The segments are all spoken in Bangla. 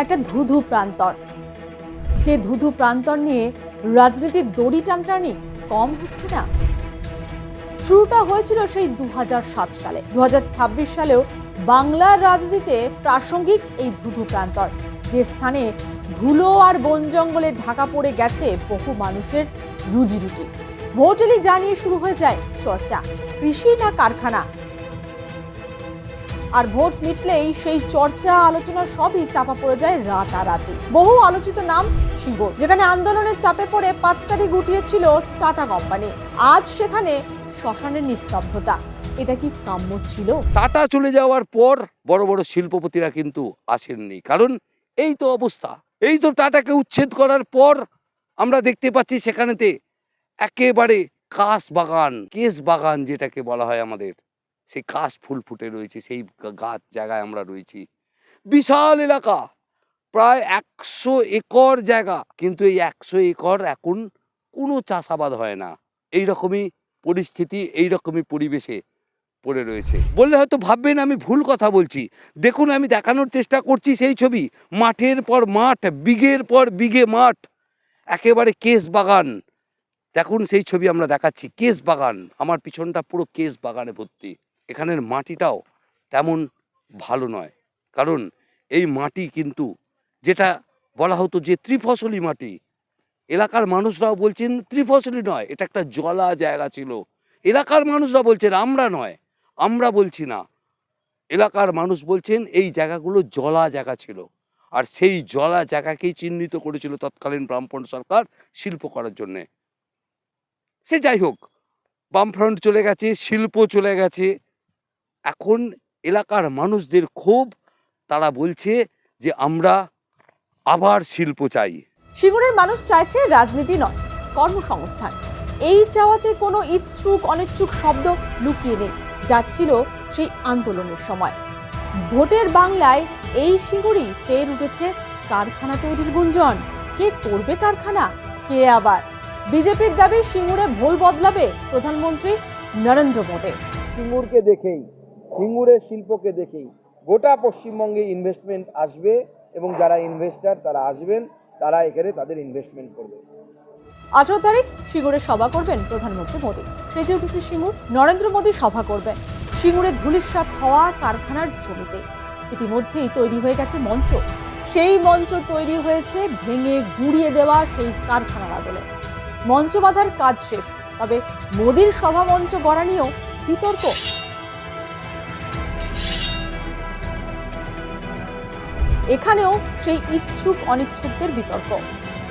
একটা ধুধু প্রান্তর, যে ধুধু প্রান্তর নিয়ে রাজনীতির দড়ি টানটানি কম হচ্ছে না। শুরুটা হয়েছিল সেই 2007 সালে। 2026 সালেও বাংলার রাজনীতিতে প্রাসঙ্গিক এই ধুধু প্রান্তর, যে স্থানে ধুলো আর বন জঙ্গলে ঢাকা পড়ে গেছে বহু মানুষের রুজি রুটি। ভোট এলেই জানিয়ে শুরু হয়ে যায় চর্চা, কৃষি না কারখানা। আর ভোট মিটলেই সেই চর্চা আলোচনা সবই চাপা পড়ে যায় রাতারাতি। বহু আলোচিত নাম সিঙ্গুর, যেখানে আন্দোলনের চাপে পড়ে পাত্তারি গুটিয়েছিল টাটা কোম্পানি। আজ সেখানে শ্মশানের নিস্তব্ধতা। এটা কি কাম্য ছিল? টাটা চলে যাওয়ার পর বড় বড় শিল্পপতিরা কিন্তু আসেননি, কারণ এই তো অবস্থা। এই তো টাটাকে উচ্ছেদ করার পর আমরা দেখতে পাচ্ছি সেখানেতে একেবারে কাশ বাগান, কেশ বাগান যেটাকে বলা হয় আমাদের, সেই কাশ ফুল ফুটে রয়েছে, সেই গাছ জায়গায় আমরা রয়েছি। বিশাল এলাকা, প্রায় 100 একর জায়গা, কিন্তু এই 100 একর এখন কোনো চাষাবাদ হয় না। এইরকমই পরিস্থিতি, এইরকমই পরিবেশে পড়ে রয়েছে। বললে হয়তো ভাববেন আমি ভুল কথা বলছি। দেখুন, আমি দেখানোর চেষ্টা করছি সেই ছবি। মাঠের পর মাঠ, বিঘের পর বিঘে মাঠ, একেবারে কেশ বাগান। দেখুন সেই ছবি আমরা দেখাচ্ছি, কেশ বাগান। আমার পিছনটা পুরো কেশ বাগানে ভর্তি। এখানের মাটিটাও তেমন ভালো নয়, কারণ এই মাটি কিন্তু যেটা বলা হতো যে ত্রিফসলি মাটি, এলাকার মানুষরাও বলছেন ত্রিফসলি নয়, এটা একটা জলা জায়গা ছিল। এলাকার মানুষরা বলছেন, আমরা নয়, আমরা বলছি না, এলাকার মানুষ বলছেন এই জায়গাগুলো জলা জায়গা ছিল। আর সেই জলা জায়গাকেই চিহ্নিত করেছিল তৎকালীন বামফ্রন্ট সরকার শিল্প করার জন্যে। সে যাই হোক, বামফ্রন্ট চলে গেছে, শিল্প চলে গেছে। এখন এলাকার মানুষদের ক্ষোভ, তারা বলছে যে আমরা আবার শিল্প চাই। সিঙ্গুরের মানুষ চাইছে রাজনীতি নয়, কর্মসংস্থান। এই চাওয়াতে কোনো ইচ্ছুক অনিচ্ছুক শব্দ লুকিয়ে নেই, যা ছিল সেই আন্দোলনের সময়। ভোটের বাংলায় এই সিঙ্গুরই ফের উঠেছে কারখানা তৈরির গুঞ্জন। কে করবে কারখানা, কে আবার? বিজেপির দাবি সিঙ্গুরে ভোল বদলাবে প্রধানমন্ত্রী নরেন্দ্র মোদী। সিঙ্গুরকে দেখেই, সিঙ্গুরের শিল্পকে দেখেই গোটা পশ্চিমবঙ্গে ইনভেস্টমেন্ট আসবে, এবং যারা ইনভেস্টার তারা আসবেন, তারা এখানে তাদের ইনভেস্টমেন্ট করবে। 18 তারিখ সিঙ্গুরে সভা করবেন প্রধানমন্ত্রী মোদী। সেজে উঠেছে সিঙ্গুর। নরেন্দ্র মোদী সভা করবেন সিঙ্গুরে ধূলিসাৎ হওয়া কারখানার জমিতে। ইতিমধ্যেই তৈরি হয়ে গেছে মঞ্চ। সেই মঞ্চ তৈরি হয়েছে ভেঙে গুঁড়িয়ে দেওয়া সেই কারখানার আদলে। মঞ্চ বাঁধার কাজ শেষ, তবে মোদীর সভা মঞ্চ গড়া নিয়েও বিতর্ক। এখানেও সেই ইচ্ছুক অনিচ্ছুকদের বিতর্ক।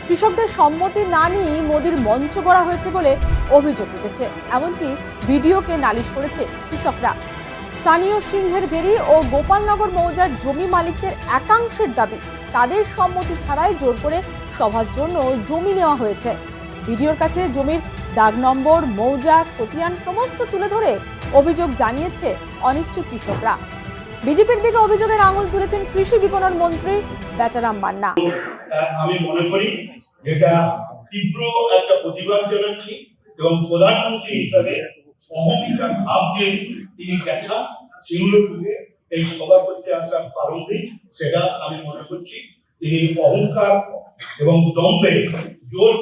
কৃষকদের সম্মতি না নিয়ে মোদীর মঞ্চ গড়া হয়েছে বলে অভিযোগ উঠেছে। এমনকি ভিডিওকে নালিশ করেছে কৃষকরা। স্থানীয় সিংহের ভেড়ি ও গোপালনগর মৌজার জমি মালিকদের একাংশের দাবি, তাদের সম্মতি ছাড়াই জোর করে সভার জন্য জমি নেওয়া হয়েছে। ভিডিওর কাছে জমির দাগ নম্বর, মৌজা, খতিয়ান সমস্ত তুলে ধরে অভিযোগ জানিয়েছে অনিচ্ছুক কৃষকরা। বিজেপির দিকে অভিযোগের আঙুল তুলেছেন কৃষি বিপণন মন্ত্রী বেচারাম মান্না। আমি মনে করি যেটা তীব্র একটা প্রতিবাদ জানাচ্ছি, এবং প্রধানমন্ত্রী হিসাবে অহমিকার ভাব দিয়ে তিনি দেখা সিঙ্গুরে থেকে এই সভা করতে আসা প্রারম্ভিক, সেটা আমি মনে করছি তিনি অহংকার এবং দম্ভে জোর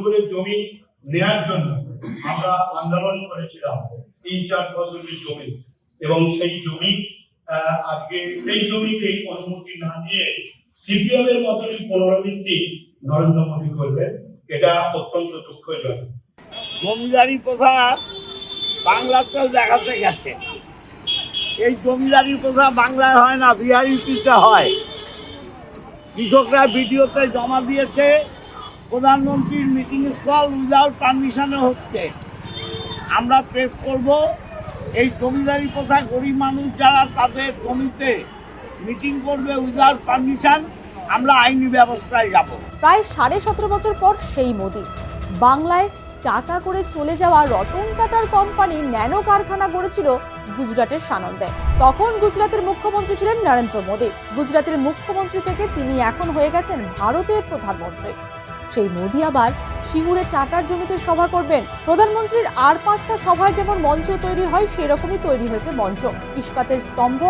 করে জমি নেওয়ার জন্য আমরা আন্দোলন করেছিলাম 3-4 বছরের জমি, এবং সেই জমি আজকে সেই জমিতেই অনুমতি না দিয়ে সিপিএম এর মতনই পুনরাবৃত্তি নরেন্দ্র মোদী করবেন, এটা অত্যন্ত দুঃখজনক। জমিদারি প্রথা বাংলাতেও দেখাতে গেছে। এই জমিদারি প্রথা বাংলায় হয় না, বিহার ইউপিতে হয়। কৃষকরা ভিডিওতে জমা দিয়েছে প্রধানমন্ত্রীর মিটিং স্থল উইদাউট পারমিশনে হচ্ছে। আমরা প্রেস করব, এই জমিদারি প্রথা গরিব মানুষ যারা তাদের জমিতে মিটিং করবে উইদাউট পারমিশন, আমরা আইনি ব্যবস্থায় যাব। প্রায় 17.5 বছর পর সেই মোদী বাংলায় টাটা করে চলে যাওয়া রতন টাটার কোম্পানি ন্যানো কারখানা গড়েছিল গুজরাটের সানন্দে। তখন গুজরাটের মুখ্যমন্ত্রী ছিলেন নরেন্দ্র মোদী। গুজরাটের মুখ্যমন্ত্রী থেকে তিনি এখন হয়ে গেছেন ভারতের প্রধানমন্ত্রী। সেই মোদি আবার সিঙ্গুরে টাটার জমিতে সভা করবেন। প্রধানমন্ত্রীর আর 5টা সভায় যেমন মঞ্চ তৈরি হয় সেরকমই তৈরি হয়েছে মঞ্চ। ইস্পাতের স্তম্ভ,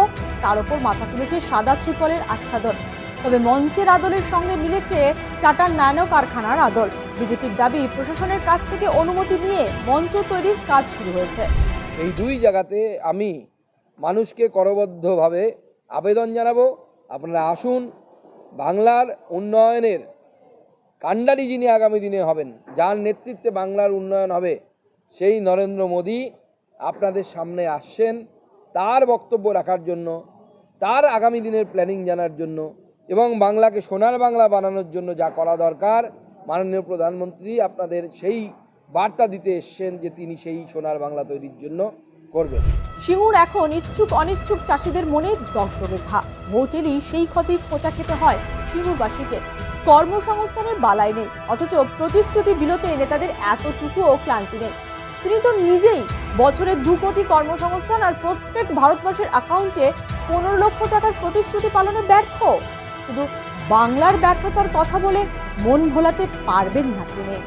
তার উপর মাথা তুলেছে সাদা ত্রিপলের আচ্ছাদন। তবে মঞ্চের আদলের সঙ্গে মিলেছে টাটার ন্যানো কারখানার আদল। বিজেপির দাবি, প্রশাসনের কাছ থেকে অনুমতি নিয়ে মঞ্চ তৈরির কাজ শুরু হয়েছে। এই দুই জায়গাতে আমি মানুষকে করবদ্ধভাবে আবেদন জানাবো, আপনারা আসুন। বাংলার উন্নয়নের কাণ্ডারি যিনি আগামী দিনে হবেন, যার নেতৃত্বে বাংলার উন্নয়ন হবে, সেই নরেন্দ্র মোদী আপনাদের সামনে আসছেন তার বক্তব্য রাখার জন্য, তার আগামী দিনের প্ল্যানিং জানার জন্য এবং বাংলাকে সোনার বাংলা বানানোর জন্য যা করা দরকার মাননীয় প্রধানমন্ত্রী আপনাদের সেই বার্তা দিতে এসছেন যে তিনি সেই সোনার বাংলা তৈরির জন্য করবেন। সিঙ্গুর এখন ইচ্ছুক অনিচ্ছুক চাষিদের মনে দগদগে ঘা। ভোট এলেই সেই ক্ষতি খোঁচা খেতে হয় সিঙ্গুরবাসীকে। কর্মসংস্থানের বালাই নেই, অথচ প্রতিশ্রুতি বিলোতে নেতাদের এতটুকুও ক্লান্তি নেই। তিনি তো নিজেই বছরে 2 কোটি কর্মসংস্থান আর প্রত্যেক ভারতবর্ষের অ্যাকাউন্টে 15 লক্ষ টাকার প্রতিশ্রুতি পালনে ব্যর্থ। শুধু বাংলার ব্যর্থতার কথা বলে মন ভোলাতে পারবেন না তিনি।